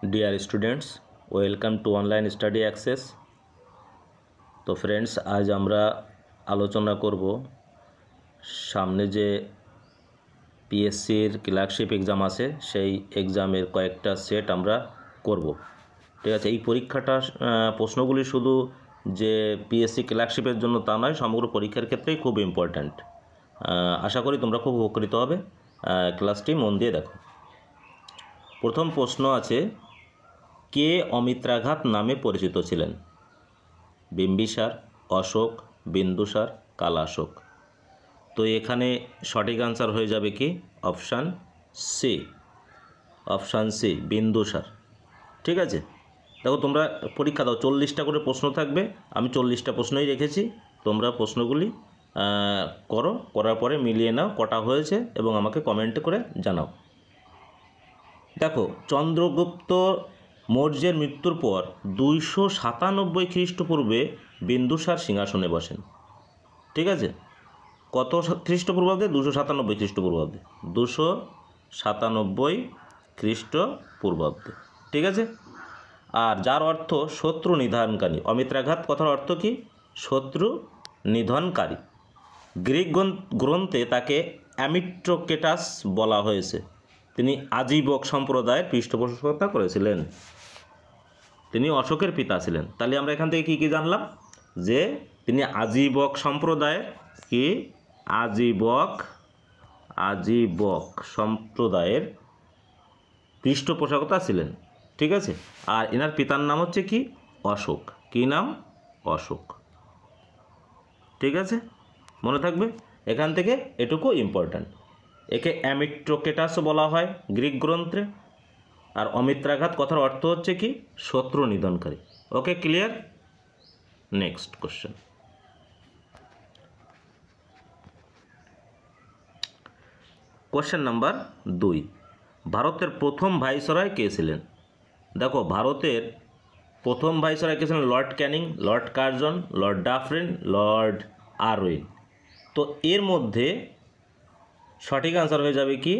Dear students welcome to online study access. तो friends आज আমরা আলোচনা করব সামনে যে পিএসসির ক্লার্কশিপ এক্সাম আছে সেই এক্সামের কয়েকটা সেট আমরা করব। ঠিক আছে, এই পরীক্ষাটা প্রশ্নগুলি শুধু যে পিএসসি ক্লার্কশিপের জন্য তা নয়, সমগ্র পরীক্ষার ক্ষেত্রেই খুব ইম্পর্ট্যান্ট। আশা করি তোমরা খুব উপকৃত হবে। ক্লাসটি মন দিয়ে দেখো। প্রথম প্রশ্ন আছে, কে অমিত্রাঘাত নামে পরিচিত ছিলেন? বিম্বিসার, অশোক, বিন্দুসার, কালাশোক। তো এখানে সঠিক আনসার হয়ে যাবে কি অপশান সি বিন্দুসার। ঠিক আছে, দেখো তোমরা পরীক্ষা দাও, 40টা করে প্রশ্ন থাকবে, আমি 40টা প্রশ্নই রেখেছি। তোমরা প্রশ্নগুলি করার পরে মিলিয়ে নাও কটা হয়েছে এবং আমাকে কমেন্ট করে জানাও। দেখো, চন্দ্রগুপ্ত মৌর্যের মৃত্যুর পর 297 খ্রিস্টপূর্বে বিন্দুসার সিংহাসনে বসেন। ঠিক আছে, কত খ্রিস্টপূর্বাব্দে? 297 খ্রিস্টপূর্বাব্দে, 297 খ্রিস্টপূর্বাব্দে। ঠিক আছে, আর যার অর্থ শত্রু নিধনকারী। অমিত্রাঘাত কথার অর্থ কি? শত্রু নিধনকারী। গ্রিক গ্রন্থে তাকে অ্যামিট্রোকেটাস বলা হয়েছে। তিনি আজীবক সম্প্রদায়ের পৃষ্ঠপোষকতা করেছিলেন। তিনি অশোকের পিতা ছিলেন। তাহলে আমরা এখান থেকে কী জানলাম? যে তিনি আজীবক সম্প্রদায়ের আজীবক সম্প্রদায়ের পৃষ্ঠপোষকতা ছিলেন। ঠিক আছে, আর এনার পিতার নাম হচ্ছে কি? অশোক। কী নাম? অশোক। ঠিক আছে, মনে থাকবে। এখান থেকে এটুকু ইম্পর্ট্যান্ট। একে অ্যামিট্রোকেটাসও বলা হয় গ্রিক গ্রন্থে। আর অমিত্রাঘাত কথার অর্থ হচ্ছে কি? শত্রু নিধনকারী। Okay, clear? Next question. Question number 2, ভারতের প্রথম ভাইসরয় কে ছিলেন? দেখো, ভারতের প্রথম ভাইসরয় কে ছিলেন? Lord Canning, Lord Curzon, Lord Dufferin, Lord Irwin. তো এর মধ্যে সঠিক আনসার হয়ে যাবে কি?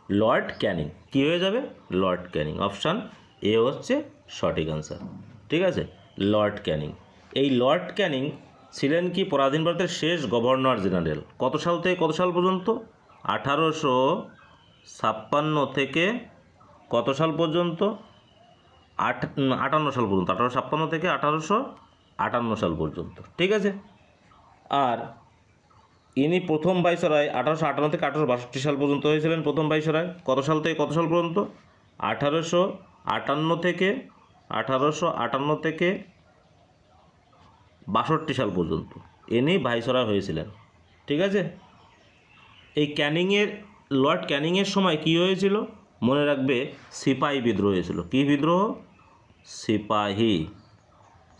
লর্ড ক্যানিং। কী হয়ে যাবে? লর্ড ক্যানিং। অপশান এ হচ্ছে সঠিক আনসার। ঠিক আছে, লর্ড ক্যানিং। এই লর্ড ক্যানিং ছিলেন কি পরাধীন ভারতের শেষ গভর্নর জেনারেল। কত সাল থেকে কত সাল পর্যন্ত? 1856 থেকে কত সাল পর্যন্ত? 58 সাল পর্যন্ত। 1856 থেকে 1858 সাল পর্যন্ত। ঠিক আছে, আর ইনি প্রথম ভাইসরয় 1858 থেকে 1862 সাল পর্যন্ত হয়েছিলেন। প্রথম ভাইসরয় কত সাল থেকে কত সাল পর্যন্ত? 1858 থেকে 62 সাল পর্যন্ত ইনি ভাইসরয় হয়েছিলেন। ঠিক আছে, এই লর্ড ক্যানিংয়ের সময় কি হয়েছিল? মনে রাখবে, সিপাহী বিদ্রোহ হয়েছিল। কী বিদ্রোহ?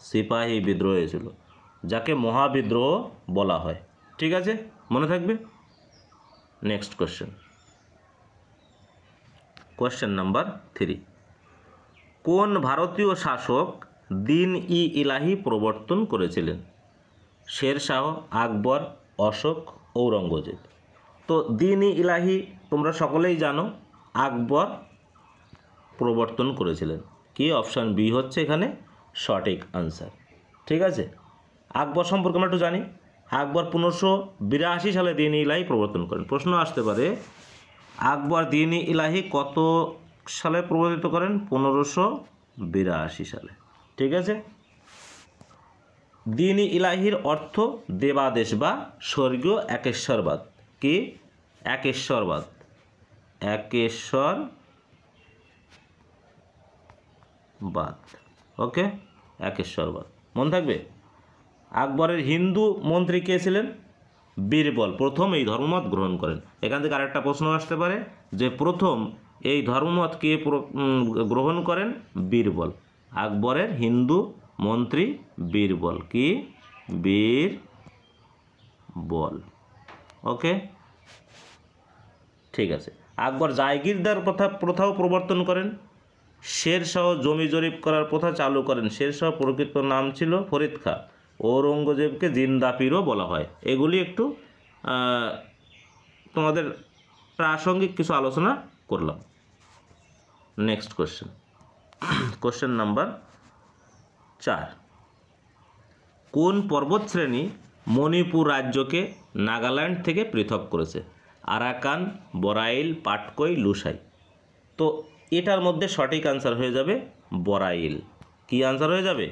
সিপাহী বিদ্রোহ হয়েছিল, যাকে মহাবিদ্রোহ বলা হয়। ঠিক আছে, মনে থাকবে। Next question. কোশ্চেন নাম্বার 3, কোন ভারতীয় শাসক দিন-ই-ইলাহি প্রবর্তন করেছিলেন? শেরশাহ, আকবর, অশোক, ঔরঙ্গজেব। তো দিন-ই-ইলাহি তোমরা সকলেই জানো, আকবর প্রবর্তন করেছিলেন। কি? অপশান বি হচ্ছে এখানে সঠিক আনসার। ঠিক আছে, আকবর সম্পর্কে আমরা একটু জানি। আকবর 1582 সালে দিন-ই-ইলাহি প্রবর্তন করেন। প্রশ্ন আসতে পারে, আকবর দিন-ই-ইলাহি কত সালে প্রবর্তিত করেন? 1582 সালে। ঠিক আছে, দিন-ই-ইলাহির অর্থ দেবাদেশ বা স্বর্গীয় একেশ্বরবাদ। কি? একেশ্বরবাদ। ওকে, একেশ্বরবাদ মনে থাকবে। আকবরের হিন্দু মন্ত্রী কে ছিলেন? বীরবল প্রথম এই ধর্মমত গ্রহণ করেন। এখান থেকে আরেকটা প্রশ্ন আসতে পারে যে প্রথম এই ধর্মমত কে গ্রহণ করেন? বীরবল। আকবরের হিন্দু মন্ত্রী বীরবল। কি? বীরবল। ওকে, ঠিক আছে। আকবর জায়গিরদার প্রথাও প্রবর্তন করেন। শেরশাহ জমি জরিপ করার প্রথা চালু করেন। শেরশাহ প্রকৃত নাম ছিল ফরিদ খাঁ। ঔরঙ্গজেবকে জিন্দাপীরও বলা হয়। এগুলি একটু তোমাদের প্রাসঙ্গিক কিছু আলোচনা করলাম। নেক্সট কোশ্চেন, কোশ্চেন নাম্বার 4, কোন পর্বতশ্রেণী মণিপুর রাজ্যকে নাগাল্যান্ড থেকে পৃথক করেছে? আরাকান, বরাইল, পাটকই, লুসাই। তো এটার মধ্যে সঠিক আনসার হয়ে যাবে বরাইল। কি আনসার হয়ে যাবে?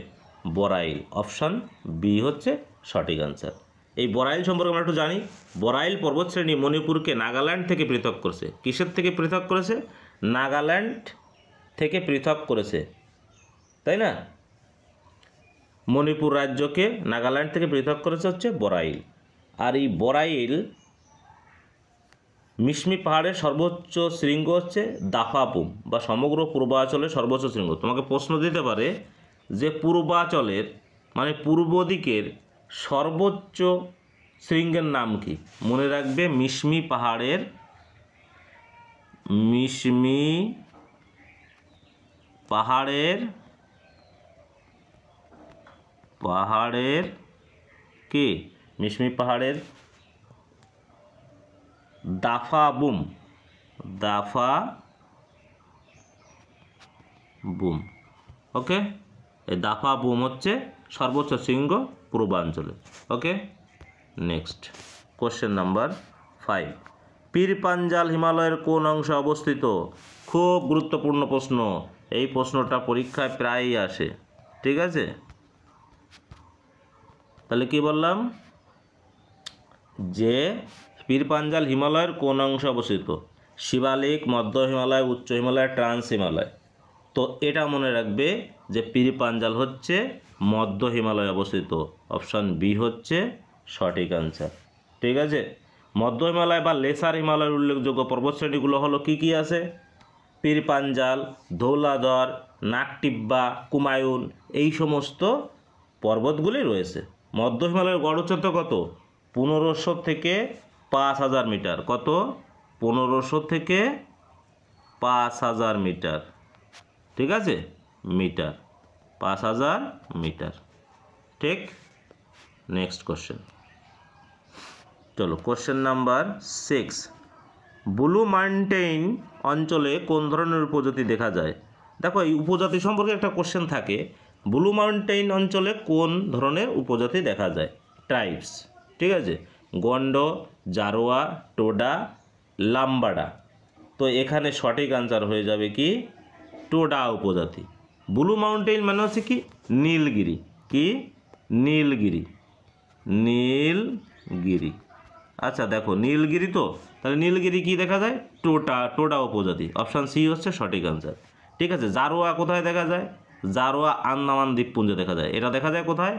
বরাইল। অপশান বি হচ্ছে সঠিক আনসার। এই বরাইল সম্পর্কে আমরা একটু জানি। বরাইল পর্বতশ্রেণী মণিপুরকে নাগাল্যান্ড থেকে পৃথক করেছে। কিসের থেকে পৃথক করেছে? নাগাল্যান্ড থেকে পৃথক করেছে, তাই না? মণিপুর রাজ্যকে নাগাল্যান্ড থেকে পৃথক করেছে হচ্ছে বরাইল। আর এই বরাইল মিশমি পাহাড়ের সর্বোচ্চ শৃঙ্গ হচ্ছে দাফাপুম, বা সমগ্র পূর্বাঞ্চলের সর্বোচ্চ শৃঙ্গ। তোমাকে প্রশ্ন দিতে পারে যে পূর্বাঞ্চলের মানে পূর্ব দিকের সর্বোচ্চ শৃঙ্গের নাম কি? মনে রাখবে মিশমি পাহাড়ের কি? মিশমি পাহাড়ের দাফাবুম। ওকে, এই দাফাবুম হচ্ছে সর্বোচ্চ শৃঙ্গ পূর্বাঞ্চলে। ওকে, নেক্সট কোশ্চেন নাম্বার 5, পীর পাঞ্জাল হিমালয়ের কোন অংশে অবস্থিত? খুব গুরুত্বপূর্ণ প্রশ্ন। এই প্রশ্নটা পরীক্ষায় প্রায়ই আসে, ঠিক আছে? তাহলে কি বললাম? যে পীর পাঞ্জাল হিমালয়ের কোন অংশে অবস্থিত? শিবালিক, মধ্য হিমালয়, উচ্চ হিমালয়, ট্রান্স হিমালয়। তো এটা মনে রাখবে যে পীর পাঞ্জাল হচ্ছে মধ্য হিমালয়ে অবস্থিত। অপশান বি হচ্ছে সঠিক আনসার, ঠিক আছে? মধ্য হিমালয় বা লেসার হিমালয়ের উল্লেখযোগ্য পর্বতশ্রেণীগুলো হলো কি কি আছে? পীর পাঞ্জাল, ধৌলাধর, নাকটিব্বা, কুমায়ুন, এই সমস্ত পর্বতগুলি রয়েছে। মধ্য হিমালয়ের গড় উচ্চতা কত? 1500 থেকে 5000 মিটার। কত? 1500 থেকে 5000 মিটার, ঠিক আছে? মিটার, 5000 মিটার, ঠিক। নেক্সট কোশ্চেন, চলো কোশ্চেন নাম্বার 6, ব্লু মাউন্টেন অঞ্চলে কোন ধরনের উপজাতি দেখা যায়? দেখো, এই উপজাতি সম্পর্কে একটা কোশ্চেন থাকে। ব্লু মাউন্টেন অঞ্চলে কোন ধরনের উপজাতি দেখা যায়? ট্রাইবস, ঠিক আছে? গন্ড, জারোয়া, টোডা, লাম্বাডা। তো এখানে সঠিক আনসার হয়ে যাবে কি? টোডা উপজাতি। ব্লু মাউন্টেন মানে হচ্ছে কি? নীলগিরি। কি? নীলগিরি। আচ্ছা দেখো, নীলগিরি, তো তাহলে নীলগিরি কি দেখা যায়? টোডা উপজাতি। অপশান সি হচ্ছে সঠিক আনসার, ঠিক আছে? জারোয়া কোথায় দেখা যায়? জারোয়া আন্দামান দ্বীপপুঞ্জে দেখা যায়। এটা দেখা যায় কোথায়?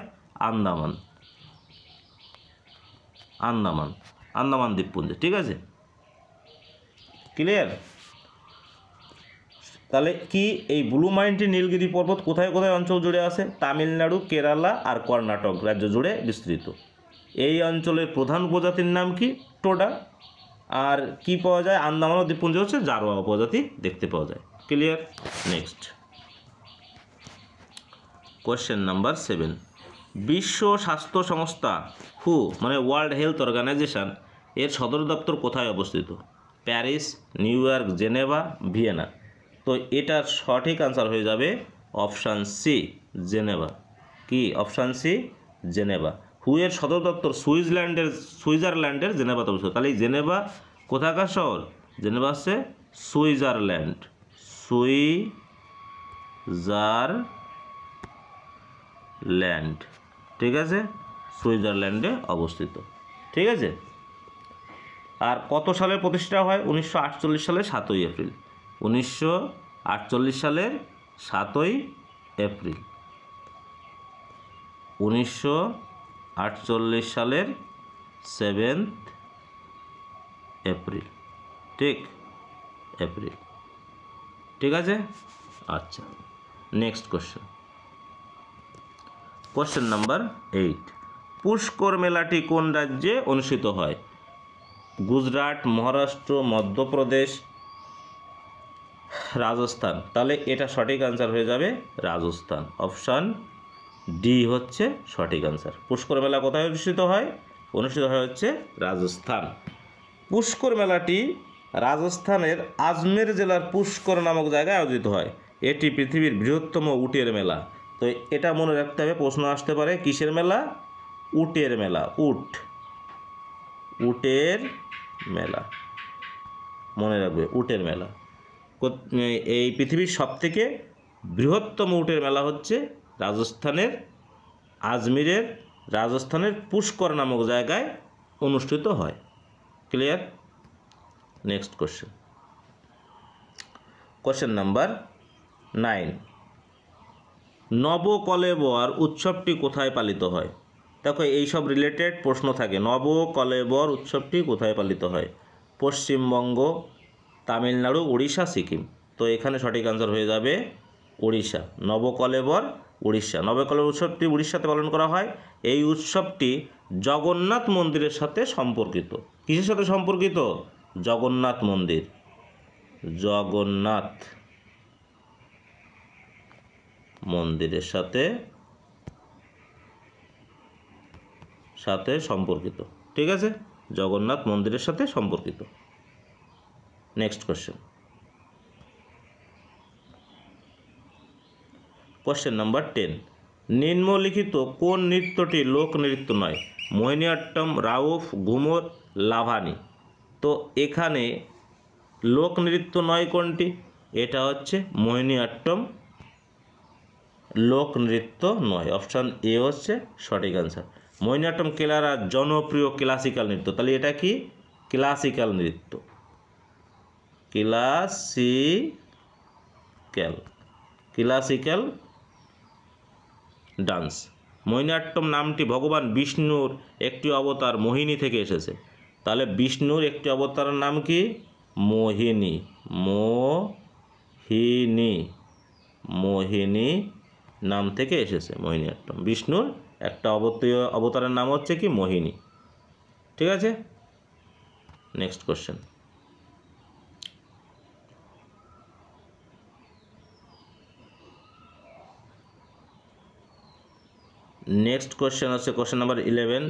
আন্দামান দ্বীপপুঞ্জে, ঠিক আছে? ক্লিয়ার? তাহলে কি এই ব্লু মাউন্টেন নীলগিরি পর্বত কোথায় কোথায় অঞ্চল জুড়ে আছে? তামিলনাড়ু, কেরালা আর কর্ণাটক রাজ্য জুড়ে বিস্তৃত। এই অঞ্চলের প্রধান উপজাতির নাম কি? টোডা। আর কি পাওয়া যায়? আন্দামান দ্বীপপুঞ্জে হচ্ছে জারোয়া উপজাতি দেখতে পাওয়া যায়। ক্লিয়ার? নেক্সট কোশ্চেন নাম্বার 7, বিশ্ব স্বাস্থ্য সংস্থা হু মানে ওয়ার্ল্ড হেলথ অর্গানাইজেশন এর সদর দপ্তর কোথায় অবস্থিত? Paris, New York, Geneva, Vienna. তো এটার সঠিক আনসার হয়ে যাবে অপশান সি, জেনেভা। কি? Option C, Geneva. হু এর সদর দপ্তর সুইজারল্যান্ডের জেনেভাতে অবস্থিত। তাহলে এই জেনেভা কোথাকার শহর? জেনেভা হচ্ছে সুইজারল্যান্ড, ঠিক আছে? সুইজারল্যান্ডে অবস্থিত, ঠিক আছে? আর কত সালে প্রতিষ্ঠা হয়? 1948 সালের 7ই এপ্রিল। 1948 সালের 7ই এপ্রিল। 1948 সালের 7th এপ্রিল, ঠিক? এপ্রিল, ঠিক আছে? আচ্ছা, নেক্সট কোশ্চেন নাম্বার 8, পুষ্কর মেলাটি কোন রাজ্যে অনুষ্ঠিত হয়? গুজরাট, মহারাষ্ট্র, মধ্যপ্রদেশ, রাজস্থান। তাহলে এটা সঠিক আনসার হয়ে যাবে রাজস্থান। অপশান ডি হচ্ছে সঠিক আনসার। পুষ্কর মেলা কোথায় অনুষ্ঠিত হয়? অনুষ্ঠিত হয় হচ্ছে রাজস্থান। পুষ্কর মেলাটি রাজস্থানের আজমের জেলার পুষ্কর নামক জায়গায় আয়োজিত হয়। এটি পৃথিবীর বৃহত্তম উটের মেলা। তো এটা মনে রাখতে হবে, প্রশ্ন আসতে পারে কিসের মেলা? উটের মেলা। উটের মেলা মনে রাখবে, উটের মেলা। এই পৃথিবীর সবথেকে বৃহত্তম উটের মেলা হচ্ছে রাজস্থানের পুষ্কর নামক জায়গায় অনুষ্ঠিত হয়। ক্লিয়ার? Next question number 9। নবকলেবর উৎসবটি কোথায় পালিত হয়? দেখো এইসব রিলেটেড প্রশ্ন থাকে। নবকলেবর উৎসবটি কোথায় পালিত হয়? পশ্চিমবঙ্গ, তামিলনাড়ু, উড়িষ্যা, সিকিম। তো এখানে সঠিক আনসার হয়ে যাবে উড়িষ্যা। নবকলেবর উড়িষ্যা। নবকলেবর উৎসবটি উড়িষ্যাতে পালন করা হয়। এই উৎসবটি জগন্নাথ মন্দিরের সাথে সম্পর্কিত। কিসের সাথে সম্পর্কিত? জগন্নাথ মন্দির। জগন্নাথ মন্দিরের সাথে সম্পর্কিত। ঠিক আছে, জগন্নাথ মন্দিরের সাথে সম্পর্কিত। Next question number 10। নিম্নলিখিত কোন নৃত্যটি লোকনৃত্য নয়? মোহিনীঅট্টম, রাউফ, ঘুমর, লাভানি। তো এখানে লোকনৃত্য নয় কোনটি? এটা হচ্ছে মোহিনীঅট্টম লোকনৃত্য নয়। অপশান এ হচ্ছে সঠিক আনসার। মোহিনীঅট্টম কেরালার জনপ্রিয় ক্লাসিক্যাল নৃত্য। তাহলে এটা কি? ক্লাসিক্যাল নৃত্য। Classical dance. মোহিনীঅট্টম নামটি ভগবান বিষ্ণুর একটি অবতার মোহিনী থেকে এসেছে। তাহলে বিষ্ণুর একটি অবতারের নাম কি? মোহিনী। মোহিনী নাম থেকে এসেছে মোহিনীঅট্টম। বিষ্ণুর একটা অবতারের নাম হচ্ছে কি? মোহিনী। ঠিক আছে, নেক্সট কোশ্চেন। নেক্সট কোশ্চেন হচ্ছে কোশ্চেন নাম্বার 11।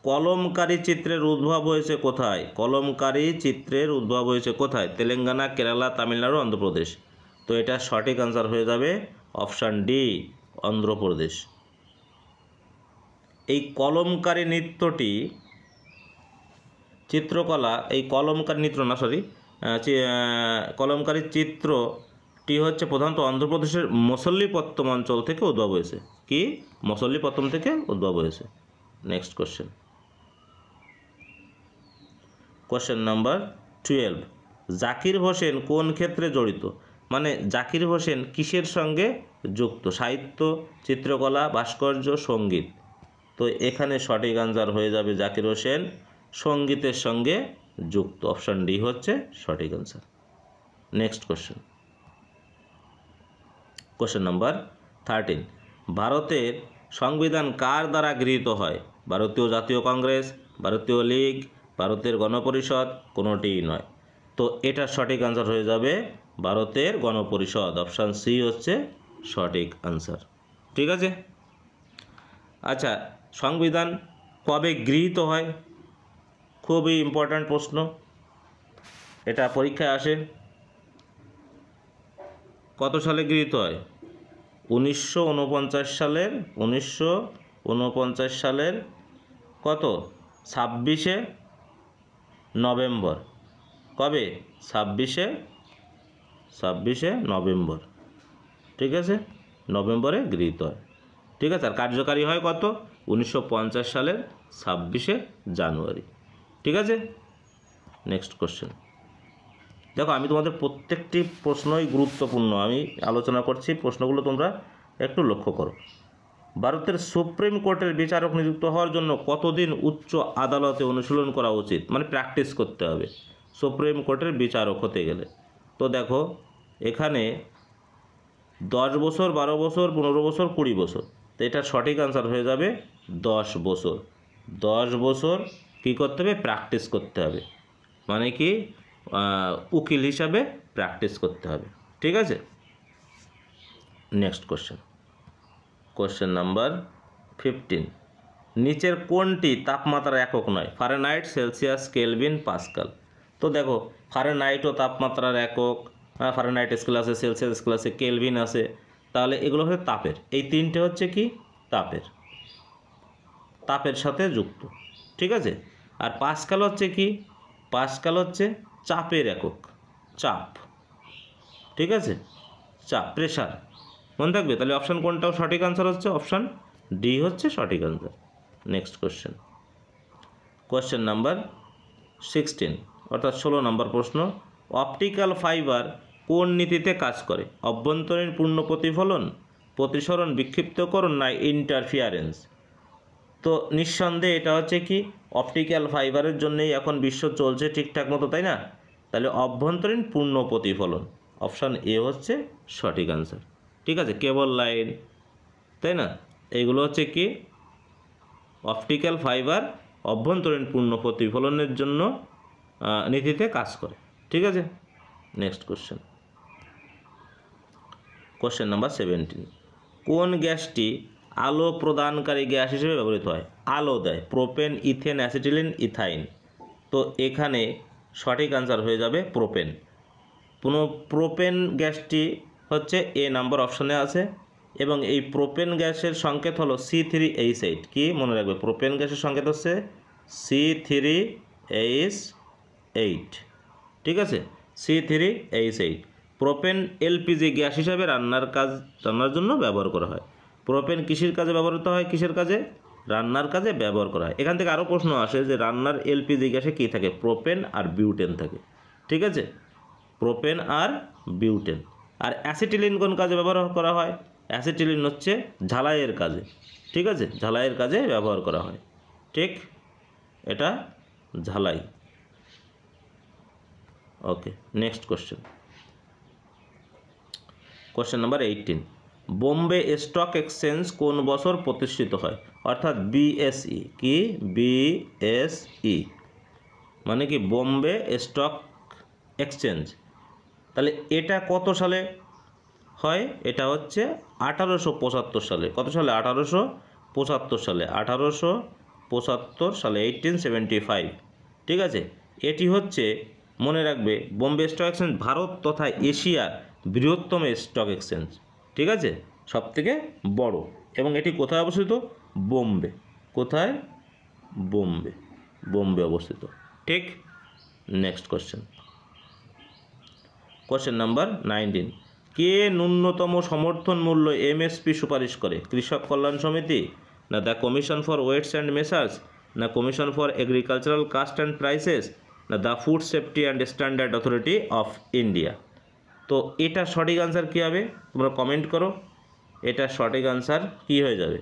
কলমকারী চিত্রের উদ্ভব হয়েছে কোথায়? কলমকারী চিত্রের উদ্ভব হয়েছে কোথায়? তেলেঙ্গানা, কেরালা, তামিলনাড়ু, অন্ধ্রপ্রদেশ। তো এটা সঠিক আনসার হয়ে যাবে অপশান ডি, অন্ধ্রপ্রদেশ। এই কলমকারী নৃত্যটি কলমকারী চিত্রটি হচ্ছে প্রধানত অন্ধ্রপ্রদেশের মছল্লিপত্তম অঞ্চল থেকে উদ্ভব হয়েছে। কি? মছল্লিপত্তম থেকে উদ্ভব হয়েছে। Next question number 12। Zakir Hossain কোন ক্ষেত্রে জড়িত? মানে জাকির হোসেন কিসের সঙ্গে যুক্ত? সাহিত্য, চিত্রকলা, ভাস্কর্য, সঙ্গীত। তো এখানে সঠিক আনসার হয়ে যাবে জাকির হোসেন সঙ্গীতের সঙ্গে যুক্ত। অপশান ডি হচ্ছে সঠিক আনসার। Next question number 13। ভারতের সংবিধান কার দ্বারা গৃহীত হয়? ভারতীয় জাতীয় কংগ্রেস, ভারতীয় লীগ, ভারতের গণপরিষদ, কোনোটিই নয়। তো এটার সঠিক আনসার হয়ে যাবে ভারতের গণপরিষদ। অপশান সি হচ্ছে সঠিক আনসার। ঠিক আছে, আচ্ছা, সংবিধান কবে গৃহীত হয়? খুবই ইম্পর্ট্যান্ট প্রশ্ন, এটা পরীক্ষায় আসে। কত সালে গৃহীত হয়? 1949 সালের কত? 26শে নভেম্বর। কবে? 26শে নভেম্বর। ঠিক আছে, নভেম্বরে গৃহীত হয়। ঠিক আছে, আর কার্যকারী হয় কত? 1950 সালের 26শে জানুয়ারি। ঠিক আছে, নেক্সট কোশ্চেন। দেখো, আমি তোমাদের প্রত্যেকটি প্রশ্নই গুরুত্বপূর্ণ আমি আলোচনা করছি, প্রশ্নগুলো তোমরা একটু লক্ষ্য করো। ভারতের সুপ্রিম কোর্টের বিচারক নিযুক্ত হওয়ার জন্য কতদিন উচ্চ আদালতে অনুশীলন করা উচিত? মানে প্র্যাকটিস করতে হবে সুপ্রিম কোর্টের বিচারক হতে গেলে। তো দেখো, এখানে 10 বছর, 12 বছর, 15 বছর, 20 বছর। তো এটার সঠিক আনসার হয়ে যাবে 10 বছর। 10 বছর কী করতে হবে? প্র্যাকটিস করতে হবে। মানে কি? উকিল হিসাবে প্র্যাকটিস করতে হবে। ঠিক আছে, নেক্সট কোশ্চেন নাম্বার 15। নিচের কোনটি তাপমাত্রার একক নয়? Fahrenheit, Celsius, Kelvin, pascal. তো দেখো, ফারেনহাইটও তাপমাত্রার একক, ফারেনহাইট স্কেল আছে, সেলসিয়াস স্কেল আছে, কেলভিন আছে, তাহলে এগুলো হচ্ছে তাপের। এই তিনটে হচ্ছে কি তাপের সাথে যুক্ত, ঠিক আছে। আর পাস্কাল হচ্ছে কি, পাস্কাল হচ্ছে চাপের একক, চাপ, ঠিক আছে, চাপ, প্রেশার, মনে থাকবে। তাহলে অপশান কোনটাও সঠিক আনসার হচ্ছে অপশান ডি হচ্ছে সঠিক আনসার। নেক্সট কোশ্চেন নাম্বার 16 অর্থাৎ 16 নম্বর প্রশ্ন। অপটিক্যাল ফাইবার কোন নীতিতে কাজ করে? অভ্যন্তরীণ পূর্ণ প্রতিফলন, প্রতিসরণ, বিক্ষিপ্তকরণ না ইন্টারফিয়ারেন্স? তো নিঃসন্দেহে এটা হচ্ছে কি অপটিক্যাল ফাইবারের জন্যই এখন বিশ্ব চলছে ঠিকঠাক মতো, তাই না? তাহলে অভ্যন্তরীণ পূর্ণ প্রতিফলন, অপশান এ হচ্ছে সঠিক আনসার, ঠিক আছে। কেবল লাইন, তাই না, এইগুলো হচ্ছে কি অপটিক্যাল ফাইবার অভ্যন্তরীণ পূর্ণ প্রতিফলনের জন্য নীতিতে কাজ করে, ঠিক আছে। Next question number 17। কোন গ্যাসটি আলো প্রদানকারী গ্যাস হিসেবে ব্যবহৃত হয়? আলো দেয়, প্রোপেন, ইথেন, অ্যাসিটিলিন, ইথাইন। তো এখানে সঠিক আনসার হয়ে যাবে প্রোপেন। প্রোপেন গ্যাসটি হচ্ছে এ নাম্বার অপশানে আছে, এবং এই প্রোপেন গ্যাসের সংকেত হলো C3H8। কি মনে রাখবে? প্রোপেন গ্যাসের সংকেত হচ্ছে C3H8, ঠিক আছে, C3H8। প্রোপেন এলপিজি গ্যাস হিসাবে রান্নার জন্য ব্যবহার করা হয়। প্রোপেন কৃষির কাজে ব্যবহৃত হয়, কিসের কাজে? রান্নার কাজে ব্যবহার করা হয়। এখান থেকে আরও প্রশ্ন আসে যে রান্নার এলপিজি গ্যাসে কী থাকে? প্রোপেন আর বিউটেন থাকে, ঠিক আছে, প্রোপেন আর বিউটেন। আর অ্যাসিটিলিন কোন কাজে ব্যবহার করা হয়? অ্যাসিটিলিন হচ্ছে ঝালাইয়ের কাজে, ঠিক আছে, ঝালাইয়ের কাজে ব্যবহার করা হয়, ঠিক, এটা ঝালাই। Okay, next question number 18। Bombay stock exchange কোন বছর প্রতিষ্ঠিত হয়? অর্থাৎ বিএসই, কি বিএসই মানে কি বোম্বে স্টক এক্সচেঞ্জ। তাহলে এটা কত সালে হয়? এটা হচ্ছে 1875 সালে। কত সালে? 1875 সালে, 1875 সালে, 1875, ঠিক আছে। এটি হচ্ছে মনে রাখবে বোম্বে স্টক এক্সচেঞ্জ ভারত তথা এশিয়ার বৃহত্তম স্টক এক্সচেঞ্জ, ঠিক আছে, সবথেকে বড়। এবং এটি কোথায় অবস্থিত? বোম্বে। কোথায়? বোম্বে অবস্থিত, ঠিক। Next question number 19। কে ন্যূনতম সমর্থন মূল্য এমএসপি সুপারিশ করে? কৃষক কল্যাণ সমিতি, না the commission for weights and measures, না commission for agricultural cost and prices, না the food safety and standard authority of India? তো এটা সঠিক আনসার কী হবে? তোমরা কমেন্ট করো, এটা সঠিক আনসার কী হয়ে যাবে?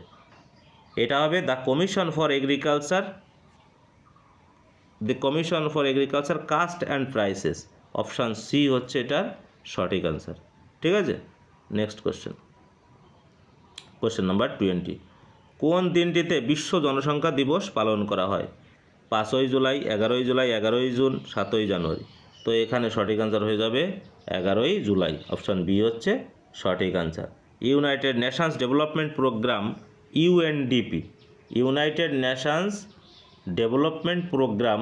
এটা হবে the commission for agriculture cost and prices, option C হচ্ছে এটার সঠিক আনসার, ঠিক আছে। Next question number 20। কোন দিনটিতে বিশ্ব জনসংখ্যা দিবস পালন করা হয়? 5ই জুলাই, 11ই জুলাই, 11ই জুন, 7ই জানুয়ারি? তো এখানে সঠিক আনসার হয়ে যাবে 11ই জুলাই, অপশান বি হচ্ছে সঠিক answer. United Nations Development Programme, UNDP, United Nations Development Programme,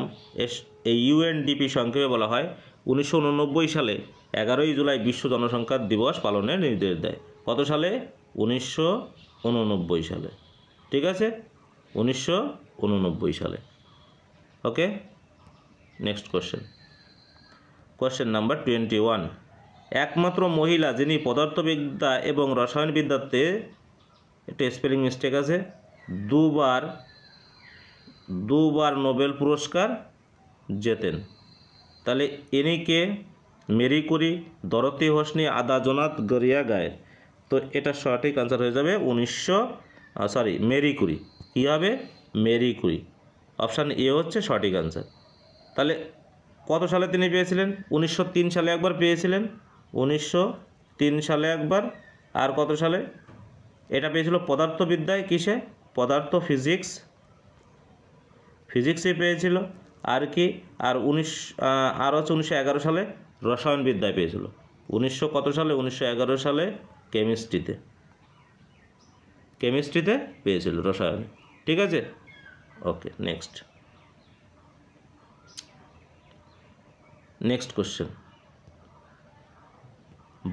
এই ইউএনডিপি সংক্ষেপে বলা হয়, 1989 সালে 11ই জুলাই বিশ্ব জনসংখ্যা দিবস পালনের নির্দেশ দেয়। কত সালে? 1989 সালে, ঠিক আছে, 1989 সালে। ওকে, নেক্সট কোশ্চেন নাম্বার 21। একমাত্র মহিলা যিনি পদার্থবিদ্যা এবং রসায়নবিদ্যাতে, একটা স্পেলিং মিস্টেক আছে, দুবার নোবেল পুরস্কার জেতেন। তাহলে ইনি কে? মেরি কুরি, ডরোথি হোসনি, আদা জোনাথ গরিয়া গায়ের? তো এটা সঠিক আনসার হয়ে যাবে মেরি কুরি। কী হবে? মেরি কুরি, অপশান এ হচ্ছে সঠিক আনসার। তাহলে কত সালে তিনি পেয়েছিলেন? 1903 সালে একবার পেয়েছিলেন, 1903 সালে একবার। আর কত সালে? এটা পেয়েছিল পদার্থবিদ্যায়, কিসে? পদার্থ ফিজিক্সে পেয়েছিল। আর কি? আর হচ্ছে 1911 সালে রসায়নবিদ্যায় পেয়েছিল। কত সালে? 1911 সালে কেমিস্ট্রিতে পেয়েছিল, রসায়নে, ঠিক আছে। ওকে, নেক্সট নেক্সট কোশ্চেন,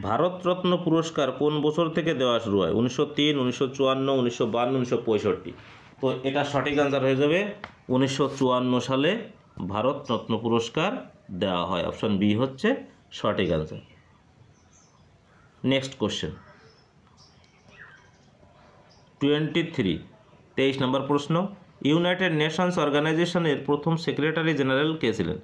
ভারতরত্ন পুরস্কার কোন বছর থেকে দেওয়া শুরু হয়? 1903, 1954, 1952, 1965। তো এটা সঠিক অ্যান্সার হয়ে যাবে 1954 সালে ভারতরত্ন পুরস্কার দেওয়া হয়। অপশন বি হচ্ছে সঠিক অ্যান্সার। নেক্সট কোশ্চেন 23 নম্বর প্রশ্ন, ইউনাইটেড নেশনস অর্গানাইজেশনের প্রথম সেক্রেটারি জেনারেল কে ছিলেন?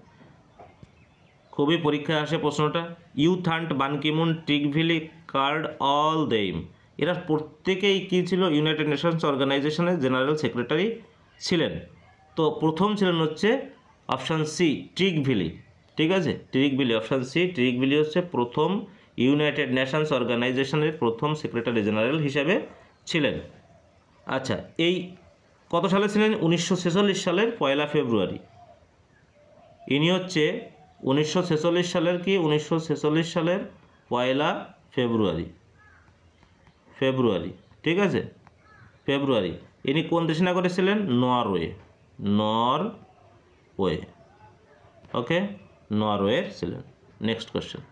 খুবই পরীক্ষায় আসে প্রশ্নটা। ইউথান্ট, বানকিমুন, টিকভিলি, কার্ড অল দেইম, এরা প্রত্যেকেই কী ছিল? ইউনাইটেড নেশনস অর্গানাইজেশনের জেনারেল সেক্রেটারি ছিলেন। তো প্রথম ছিলেন হচ্ছে অপশান সি টিকভিলি। ঠিক আছে, টিকভিলি, অপশান সি টিকভিলি হচ্ছে প্রথম ইউনাইটেড নেশনস অর্গানাইজেশনের প্রথম সেক্রেটারি জেনারেল হিসেবে ছিলেন। আচ্ছা, এই কত সালে ছিলেন? 1946 সালের 1 ফেব্রুয়ারি। ইনি হচ্ছে 1946 সালের কি? 1946 সালের 1 ফেব্রুয়ারি। ঠিক আছে, ফেব্রুয়ারি। ইনি কোন দেশে নাগরিক ছিলেন? নরওয়ে। ওকে, নরওয়ে ছিলেন। নেক্সট কোশ্চেন,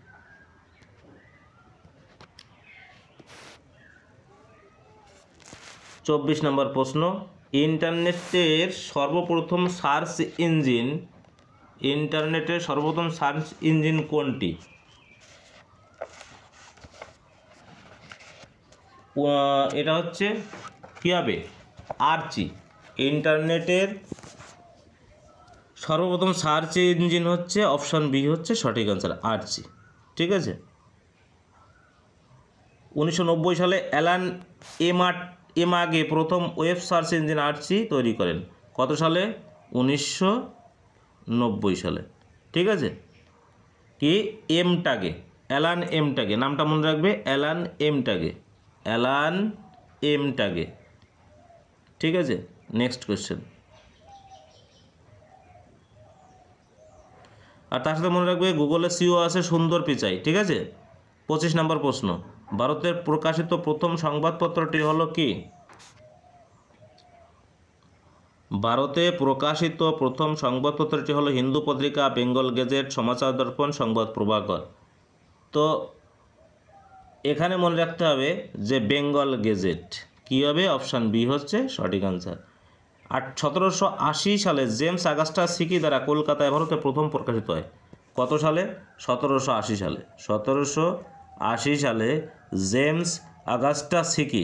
24 নম্বর প্রশ্ন, ইন্টারনেটের সর্বপ্রথম সার্চ ইঞ্জিন কোনটি? এটা হচ্ছে কী হবে? আর্চি। ইন্টারনেটের সর্বপ্রথম সার্চ ইঞ্জিন হচ্ছে অপশান বি হচ্ছে সঠিক অ্যান্সার, আর্চি। ঠিক আছে, 1990 সালে অ্যালান এমাগে প্রথম ওয়েব সার্চ ইঞ্জিন আর্চি তৈরি করেন। কত সালে? 1990 সালে। ঠিক আছে, কি? অ্যালান এমটাগে, নামটা মনে রাখবে, অ্যালান এমটাগে। ঠিক আছে, নেক্সট কোয়েশ্চেন। আর তার সাথে মনে রাখবে গুগলের সিও আছে সুন্দর পিচাই। ঠিক আছে, 25 নম্বর প্রশ্ন, ভারতের প্রকাশিত প্রথম সংবাদপত্রটি হলো কি? ভারতে প্রকাশিত প্রথম সংবাদপত্রটি হলো হিন্দু পত্রিকা, বেঙ্গল গেজেট, সমাচার দর্পণ, সংবাদ প্রভাকর। তো এখানে মনে রাখতে হবে যে বেঙ্গল গেজেট। কী হবে? অপশান বি হচ্ছে সঠিক আনসার। আর 1780 সালে জেমস অগাস্টাস হিকি দ্বারা কলকাতায় ভারতে প্রথম প্রকাশিত হয়। কত সালে? 1780 সালে। 1780 সালে জেমস অগাস্টাস হিকি,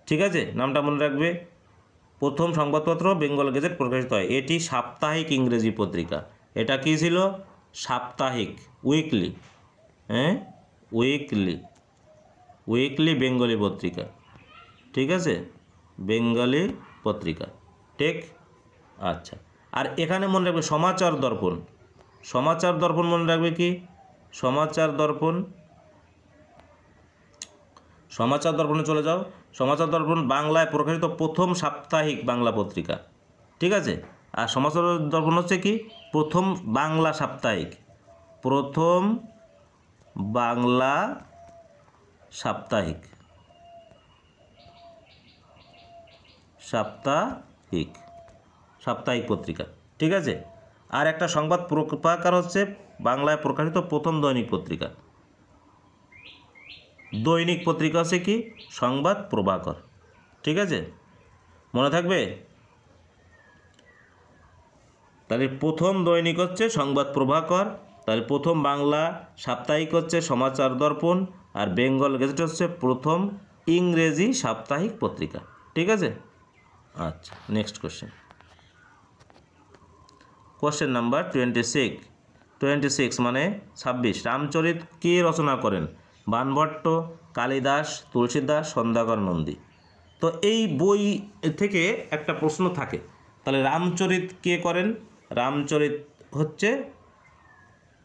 ঠিক আছে, নামটা মনে রাখবে, প্রথম সংবাদপত্র বেঙ্গল গেজেট প্রকাশিত হয়। এটি সাপ্তাহিক ইংরেজি পত্রিকা। এটা কী ছিল? সাপ্তাহিক, উইকলি। হ্যাঁ, উইকলি বেঙ্গলি পত্রিকা। ঠিক আছে, বেঙ্গলি পত্রিকা। ঠিক, আচ্ছা। আর এখানে মনে রাখবে সমাচার দর্পণ। সমাচার দর্পণ মনে রাখবে কি? সমাচার দর্পণে চলে যাও। সমাচার দর্পণ বাংলায় প্রকাশিত প্রথম সাপ্তাহিক বাংলা পত্রিকা। ঠিক আছে, আর সমাচার দর্পণ হচ্ছে কি? প্রথম বাংলা সাপ্তাহিক। প্রথম বাংলা সাপ্তাহিক পত্রিকা। ঠিক আছে, আর একটা সংবাদ প্রভাকর হচ্ছে বাংলায় প্রকাশিত প্রথম দৈনিক পত্রিকা। দৈনিক পত্রিকা হচ্ছে কি? সংবাদ প্রভাকর। ঠিক আছে, মনে থাকবে? তাহলে প্রথম দৈনিক হচ্ছে সংবাদ প্রভাকর, তাহলে প্রথম বাংলা সাপ্তাহিক হচ্ছে সমাচার দর্পণ, আর বেঙ্গল গেজেট হচ্ছে প্রথম ইংরেজি সাপ্তাহিক পত্রিকা। ঠিক আছে, আচ্ছা। নেক্সট কোশ্চেন নাম্বার 26 মানে 26। রামচরিত কে রচনা করেন? বাণভট্ট, কালিদাস, তুলসীদাস, সন্ধ্যাকর নন্দী। তো এই বই থেকে একটা প্রশ্ন থাকে, তাহলে রামচরিত কে করেন? রামচরিত হচ্ছে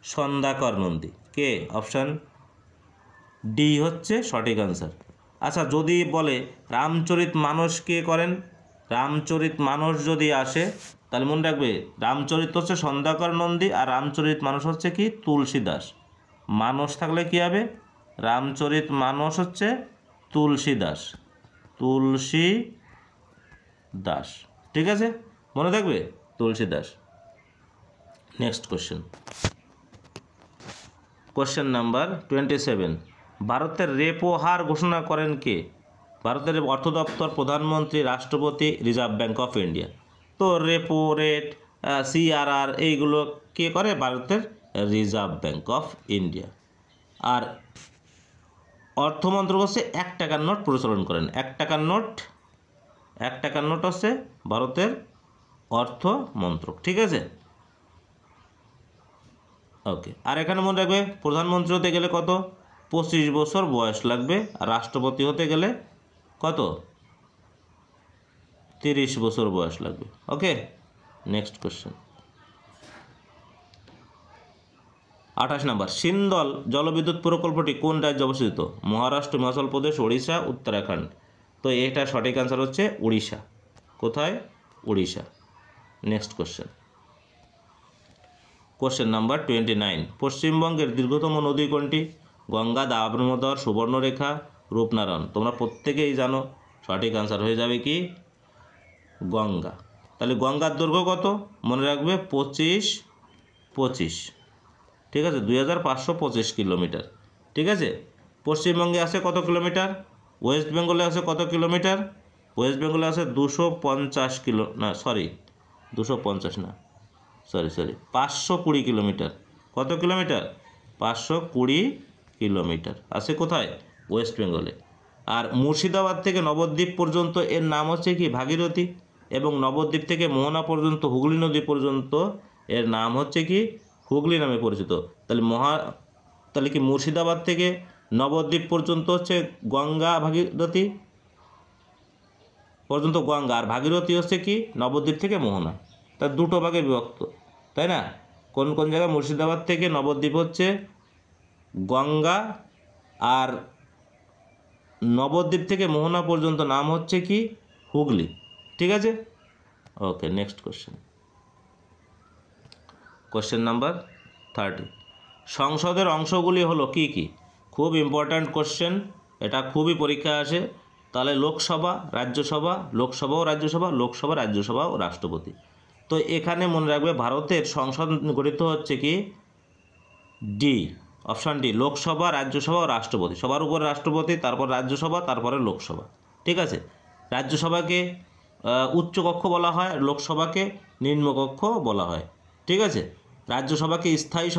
সন্ধ্যাকর নন্দী। কে? অপশান ডি হচ্ছে সঠিক আনসার। আচ্ছা, যদি বলে রামচরিত মানস কে করেন? রামচরিত মানস যদি আসে তাহলে মনে রাখবে রামচরিত হচ্ছে সন্ধ্যাকর নন্দী, আর রামচরিত মানস হচ্ছে কি? তুলসীদাস। মানস থাকলে কি হবে? রামচরিত মানস হচ্ছে তুলসীদাস। ঠিক আছে, মনে থাকবে Tulsidas. Next question, question number 27, ভারতের রেপো হার ঘোষণা করেন কে? ভারতের অর্থ দপ্তর, প্রধানমন্ত্রী, রাষ্ট্রপতি, রিজার্ভ ব্যাঙ্ক অফ ইন্ডিয়া। তো রেপো রেট, সিআরআর এইগুলো কে করে? ভারতের রিজার্ভ ব্যাঙ্ক অফ ইন্ডিয়া। আর অর্থমন্ত্রক হচ্ছে 1 টাকার নোট প্রচলন করেন। 1 টাকার নোট হচ্ছে ভারতের অর্থ মন্ত্রক, ঠিক আছে। ওকে, আর এখানে মনে রাখবে প্রধানমন্ত্রী হতে গেলে কত? 25 বছর বয়স লাগবে। আর রাষ্ট্রপতি হতে গেলে কত? 30 বছর বয়স লাগবে। ওকে, নেক্সট কোশ্চেন 28 নাম্বার, সিন্ধল জলবিদ্যুৎ প্রকল্পটি কোন রাজ্যে অবস্থিত? মহারাষ্ট্র, হিমাচল প্রদেশ, ওড়িশা, উত্তরাখণ্ড। তো এটা সঠিক অ্যান্সার হচ্ছে উড়িষ্যা। কোথায়? Orissa. Next question, question number 29, পশ্চিমবঙ্গের দীর্ঘতম নদী কোনটি? গঙ্গা, দামোদর, সুবর্ণরেখা, রূপনারায়ণ। তোমরা প্রত্যেকেই জানো, সঠিক অ্যান্সার হয়ে যাবে কি? গঙ্গা। তাহলে গঙ্গার দৈর্ঘ্য কত? মনে রাখবে 25, ঠিক আছে, 2525 কিলোমিটার। ঠিক আছে, পশ্চিমবঙ্গে আছে কত কিলোমিটার? ওয়েস্ট বেঙ্গলে আছে কত কিলোমিটার? ওয়েস্ট বেঙ্গলে আছে 520 কিলোমিটার। কত কিলোমিটার? 520 কিলোমিটার আছে কোথায়? ওয়েস্ট বেঙ্গলে। আর মুর্শিদাবাদ থেকে নবদ্বীপ পর্যন্ত এর নাম হচ্ছে কি? ভাগীরথী। এবং নবদ্বীপ থেকে মোহনা পর্যন্ত, হুগলি নদী পর্যন্ত এর নাম হচ্ছে কি? হুগলি নামে পরিচিত। তাহলে কি মুর্শিদাবাদ থেকে নবদ্বীপ পর্যন্ত হচ্ছে গঙ্গা, ভাগীরথী পর্যন্ত গঙ্গা, আর ভাগীরথী হচ্ছে কি? নবদ্বীপ থেকে মোহনা। তার দুটো ভাগে বিভক্ত, তাই না? কোন কোন জায়গায়? মুর্শিদাবাদ থেকে নবদ্বীপ হচ্ছে গঙ্গা, আর নবদ্বীপ থেকে মোহনা পর্যন্ত নাম হচ্ছে কি? হুগলি। ঠিক আছে, ওকে, নেক্সট কোশ্চেন নাম্বার 30, সংসদের অংশগুলি হলো কি কি? খুব ইম্পর্ট্যান্ট কোশ্চেন, এটা খুবই পরীক্ষায় আসে। তাহলে লোকসভা, রাজ্যসভা, লোকসভা ও রাজ্যসভা, লোকসভা, রাজ্যসভা ও রাষ্ট্রপতি। তো এখানে মনে রাখবে ভারতের সংসদ গঠিত হচ্ছে কি? D, option D, Lok Sabha, Rajya Sabha ও রাষ্ট্রপতি। সবার উপরে রাষ্ট্রপতি, তারপর রাজ্যসভা, তারপরে লোকসভা। ঠিক আছে, রাজ্যসভাকে উচ্চকক্ষ বলা হয়, লোকসভাকে নিম্নকক্ষ বলা হয়। ঠিক আছে, রাজ্যসভাকে স্থায়ী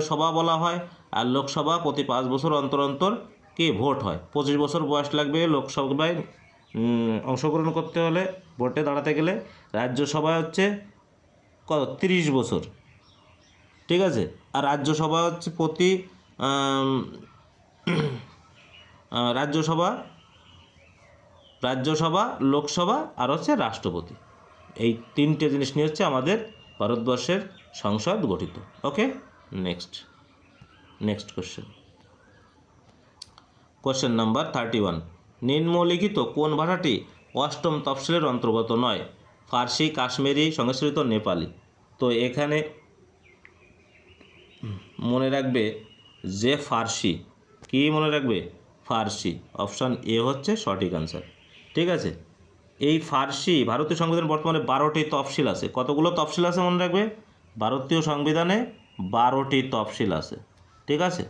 সভা বলা হয়, আর লোকসভা প্রতি 5 বছর অন্তর অন্তর কি ভোট হয়। 25 বছর বয়স লাগবে লোকসভায় অংশগ্রহণ করতে হলে, ভোটে দাঁড়াতে গেলে। রাজ্যসভায় হচ্ছে কত? 30 বছর। ঠিক আছে, আর রাজ্যসভা হচ্ছে প্রতি রাজ্যসভা, লোকসভা আর হচ্ছে রাষ্ট্রপতি। এই 3টে জিনিস নিয়ে হচ্ছে আমাদের ভারতবর্ষের সংসদ গঠিত। ওকে, নেক্সট কোশ্চেন নাম্বার 31, নিম্নলিখিত কোন ভাষাটি 8ম তফসিলের অন্তর্গত নয়? ফার্সি, কাশ্মীরি, সংস্কৃত, নেপালি। তো এখানে মনে রাখবে যে ফার্সি, কি মনে রাখবে? ফার্সি। অপশান এ হচ্ছে সঠিক অ্যান্সার। ঠিক আছে, এই ফার্সি, ভারতীয় সংবিধানে বর্তমানে 12টি তফসিল আছে। কতগুলো তফসিল আছে মনে রাখবে? ভারতীয় সংবিধানে 12টি তফসিল আছে। ঠিক আছে,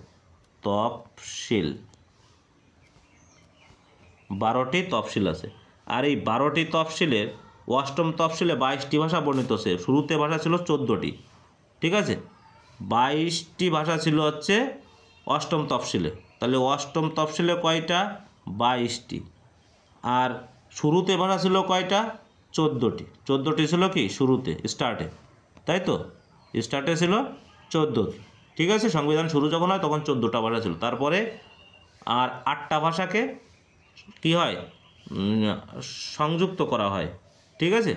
তফসিল 12টি তফসিল আছে। আর এই 12টি তফসিলের 8ম তফসিলে 22টি ভাষা বর্ণিত আছে। শুরুতে ভাষা ছিল 14টি। ঠিক আছে, 22টি ভাষা ছিল হচ্ছে 8ম তফসিলে। তাহলে 8ম তফসিলে কয়টা? 22টি। আর শুরুতে ভাষা ছিল কয়টা? 14টি। 14টি ছিল কি শুরুতে, স্টার্টে, তাই তো? স্টার্টে ছিল 14টি। ঠিক আছে, সংবিধান শুরু যখন হয় তখন 14টা ভাষা ছিল। তারপরে আর 8টা ভাষাকে কি হয়? সংযুক্ত করা হয়। ঠিক আছে,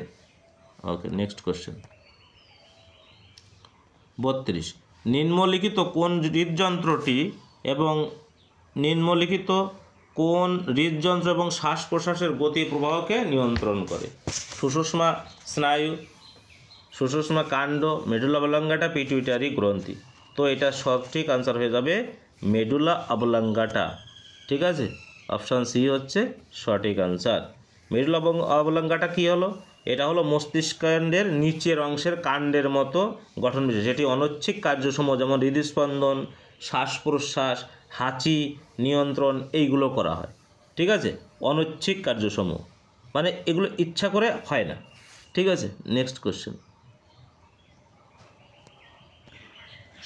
ওকে, নেক্সট কোশ্চেন 32, নিম্নলিখিত কোন হৃদযন্ত্রটি এবং নিম্নলিখিত কোন হৃদযন্ত্র এবং শ্বাস প্রশ্বাসের গতি প্রবাহকে নিয়ন্ত্রণ করে? সুষুম্না স্নায়ু, সুষুম্না কাণ্ড, মেডুলা অবলঙ্গাটা, পিটুইটারি গ্রন্থি। তো এটা সঠিক আনসার হয়ে যাবে মেডুলা অবলঙ্গাটা। ঠিক আছে, অপশান সি হচ্ছে সঠিক আনসার। মেডুলা অবলঙ্গাটা কী হলো? এটা হলো মস্তিষ্কাণ্ডের নিচের অংশের কাণ্ডের মতো গঠন বিশেষ, যেটি অনৈচ্ছিক কার্যসমূহ যেমন হৃদস্পন্দন, শ্বাস প্রশ্বাস, হাঁচি নিয়ন্ত্রণ এইগুলো করা হয়। ঠিক আছে, অনৈচ্ছিক কার্যসমূহ, মানে এগুলো ইচ্ছা করে হয় না। ঠিক আছে, নেক্সট কোশ্চেন।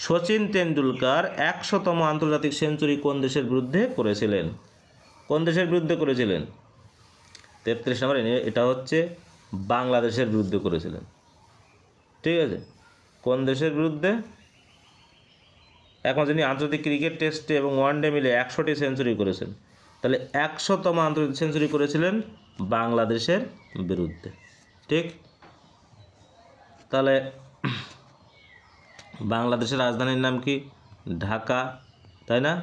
সচিন তেন্ডুলকার 100তম আন্তর্জাতিক সেঞ্চুরি কোন দেশের বিরুদ্ধে করেছিলেন? কোন দেশের বিরুদ্ধে করেছিলেন? 33 নম্বর, এটা হচ্ছে বাংলাদেশের বিরুদ্ধে করেছিলেন। ঠিক আছে, কোন দেশের বিরুদ্ধে? এখন যিনি আন্তর্জাতিক ক্রিকেট টেস্টে এবং ওয়ানডে মিলে 100টি সেঞ্চুরি করেছেন, তাহলে 100তম আন্তর্জাতিক সেঞ্চুরি করেছিলেন বাংলাদেশের বিরুদ্ধে। ঠিক, তাহলে বাংলাদেশের রাজধানীর নাম কি? ঢাকা, তাই না?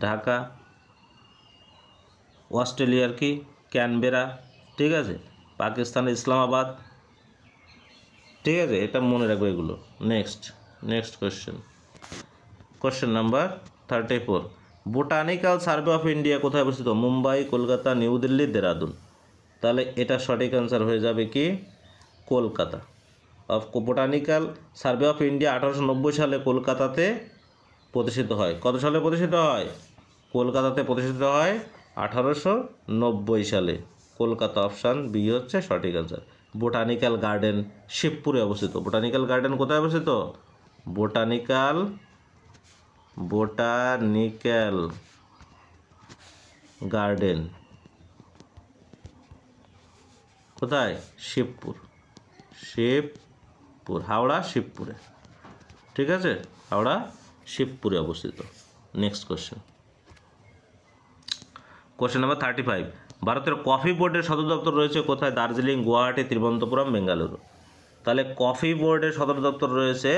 ঢাকা। অস্ট্রেলিয়ার কি? ক্যানবেরা। ঠিক আছে, পাকিস্তানের ইসলামাবাদ। ঠিক আছে, এটা মনে রাখবে এগুলো। Next question number 34। Botanical survey of India কোথায় অবস্থিত? মুম্বাই, কলকাতা, নিউ দিল্লি, দেরাদুন। তাহলে এটা সঠিক অ্যান্সার হয়ে যাবে কি? Kolkata. Botanical survey of India 1890 সালে কলকাতাতে প্রতিষ্ঠিত হয়। কত সালে প্রতিষ্ঠিত হয়? কলকাতাতে প্রতিষ্ঠিত হয় 1890 সালে। কলকাতা, অপশান বি হচ্ছে সঠিক অ্যান্সার। বোটানিক্যাল গার্ডেন শিবপুরে অবস্থিত। বোটানিক্যাল গার্ডেন কোথায় অবস্থিত? বোটানিক্যাল গার্ডেন কোথায়? শিবপুর, হাওড়া শিবপুরে। ঠিক আছে, হাওড়া শিবপুরে অবস্থিত। Next question number 35। ভারতের কফি বোর্ডের সদর দপ্তর রয়েছে কোথায়? দার্জিলিং, গুয়াহাটি, তিরুবনন্তপুরম, বেঙ্গালুরু। তাহলে কফি বোর্ডের সদর দপ্তর রয়েছে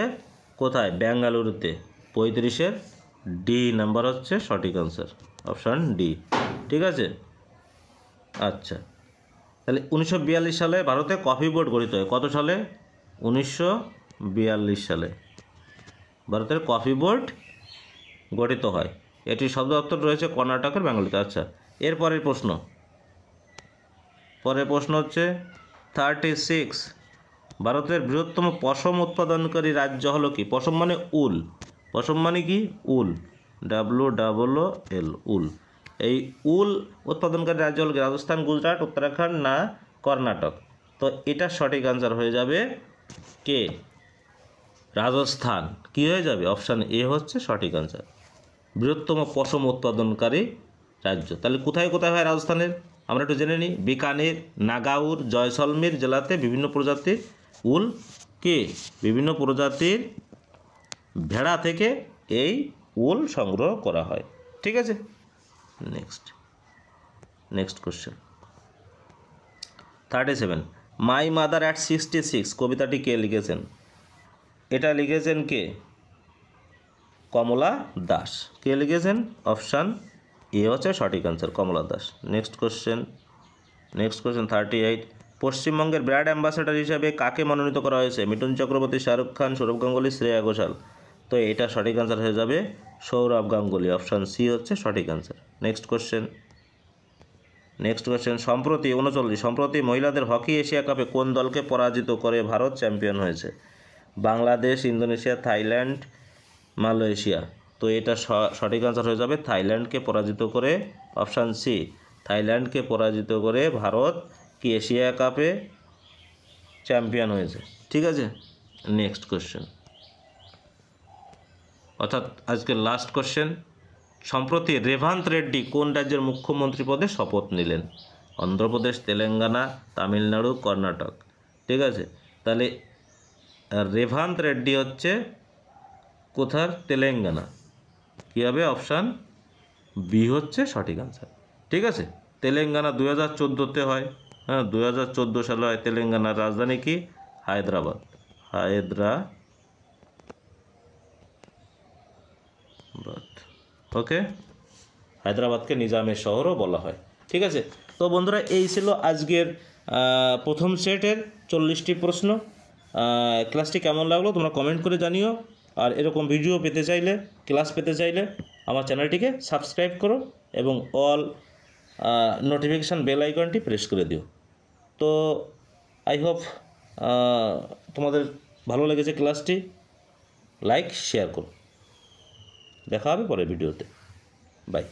কোথায়? বেঙ্গালুরুতে। 35-এর ডি নাম্বার হচ্ছে সঠিক অ্যান্সার, অপশান ডি। ঠিক আছে, আচ্ছা, তাহলে 1942 সালে ভারতে কফি বোর্ড গঠিত হয়। কত সালে? 1942 সালে ভারতের কফি বোর্ড গঠিত হয়। এটির সদর দপ্তর রয়েছে কর্ণাটকের বেঙ্গালুরুতে। আচ্ছা, পরের প্রশ্ন হচ্ছে 36। ভারতের বৃহত্তম পশম উৎপাদনকারী রাজ্য হলো কি? পশম মানে উল। পশম মানে কি? উল, WOOL, উল। এই উল উৎপাদনকারী রাজ্য হল কি? রাজস্থান, গুজরাট, উত্তরাখণ্ড না কর্ণাটক? তো এটা সঠিক অ্যান্সার হয়ে যাবে কে? রাজস্থান। কি হয়ে যাবে? অপশান এ হচ্ছে সঠিক অ্যান্সার, বৃহত্তম পশম উৎপাদনকারী রাজ্য। তাহলে কোথায় কোথায় হয় রাজস্থানের? আমরা একটু জেনে নিই। বিকানের, নাগাউর, জয়সলমীর জেলাতে বিভিন্ন প্রজাতির উল বিভিন্ন প্রজাতির ভেড়া থেকে এই উল সংগ্রহ করা হয়। ঠিক আছে, next question 37। My mother at 66 কবিতাটি কে লিখেছেন? এটা লিখেছেন কে? কমলা দাস। কে লিখেছেন? অপশান এ হচ্ছে সঠিক answer, Kamala Das. Next question 38। পশ্চিমবঙ্গের ব্র্যান্ড অ্যাম্বাসেডর হিসাবে কাকে মনোনীত করা হয়েছে? মিঠুন চক্রবর্তী, শাহরুখ খান, সৌরভ গাঙ্গুলি, শ্রেয়া ঘোষাল। তো এটা সঠিক অ্যান্সার হয়ে যাবে সৌরভ গাঙ্গুলি, অপশান সি হচ্ছে সঠিক অ্যান্সার। নেক্সট কোশ্চেন সম্প্রতি মহিলাদের হকি এশিয়া কাপে কোন দলকে পরাজিত করে ভারত চ্যাম্পিয়ন হয়েছে? Bangladesh, Indonesia, Thailand, Malaysia. তো এটা সঠিক অ্যান্সার হয়ে যাবে থাইল্যান্ডকে পরাজিত করে, অপশান সি। থাইল্যান্ডকে পরাজিত করে ভারত কি এশিয়া কাপে চ্যাম্পিয়ন হয়েছে। ঠিক আছে, নেক্সট কোশ্চেন, অর্থাৎ আজকের লাস্ট কোশ্চেন। সম্প্রতি রেভান্ত রেড্ডি কোন রাজ্যের মুখ্যমন্ত্রী পদে শপথ নিলেন? অন্ধ্রপ্রদেশ, তেলেঙ্গানা, তামিলনাড়ু, কর্ণাটক। ঠিক আছে, তাহলে রেভান্ত রেড্ডি হচ্ছে কোথার? তেলেঙ্গানা। কী হবে? অপশান বি হচ্ছে সঠিক অ্যান্সার। ঠিক আছে, তেলেঙ্গানা 2014-তে হয়। 2014 সালে হয়। তেলেঙ্গানার রাজধানী কি? হায়দ্রাবাদ। ওকে, হায়দ্রাবাদকে নিজামের শহরও বলা হয়। ঠিক আছে, তো বন্ধুরা এই ছিল আজকের প্রথম সেটের 40টি প্রশ্ন। ক্লাসটি কেমন লাগলো তোমরা কমেন্ট করে জানিও। আর এরকম ভিডিও পেতে চাইলে, ক্লাস পেতে চাইলে আমার চ্যানেলটিকে সাবস্ক্রাইব করো এবং অল নোটিফিকেশান বেল আইকনটি প্রেস করে দিও। তো আই হোপ তোমাদের ভালো লেগেছে ক্লাসটি। লাইক শেয়ার করো। দেখা হবে পরের ভিডিওতে। বাই।